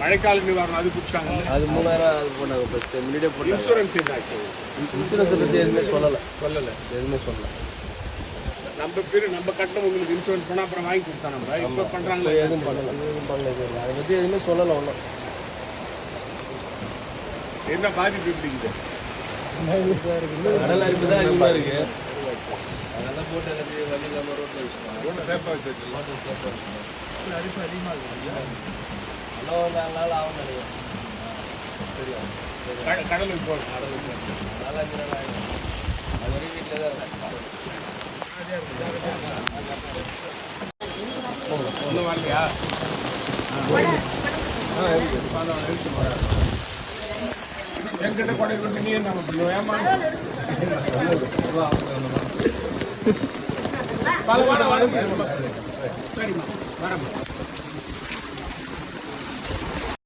மழைக்கால நிவாரணம் அது கொடுத்தாங்க. அது 3000 அது போனாங்க. ஃபஸ்ட்டு முன்னாடியே போட்டு இன்சூரன்ஸ் என்னாச்சு? இன்சூரன்ஸை பற்றி எதுவுமே சொல்லலை. எதுவுமே சொல்லலை. நம்ம பேர் நம்ம கட்டணம் உங்களுக்கு இன்சூரன்ஸ் பண்ணால் அப்புறம் வாங்கி கொடுத்தா நம்ம இப்போ பண்ணுறாங்களா? எதுவும் பண்ணலை. அதை பற்றி எதுவுமே சொல்லலை. ஒன்றும் என்ன பாதிப்பு எப்படிங்குது? கடல் அரிப்பு தான் அதிகமாக இருக்குது. அதெல்லாம் போட்டு எல்லாத்தையும் வழி இல்லாமல் ரோட்டில் சேஃபாக வச்சு அரிப்பு அதிகமாக இருக்குது. நல்லா ஒரு 4 நாள் ஆகும் நினைக்கிறேன். சரியா கடலுக்கு போகிறோம். நல்லா 5 நாள் ஆகிடும். அது வரைக்கும் வீட்டில் தான் இருக்கேன். ஒன்றும் வரலையா? என்கிட்ட கொடை கொண்டு நீ என்ன பண்ணுவோம்? ஏமா பல சரிம்மா வரேம்மா.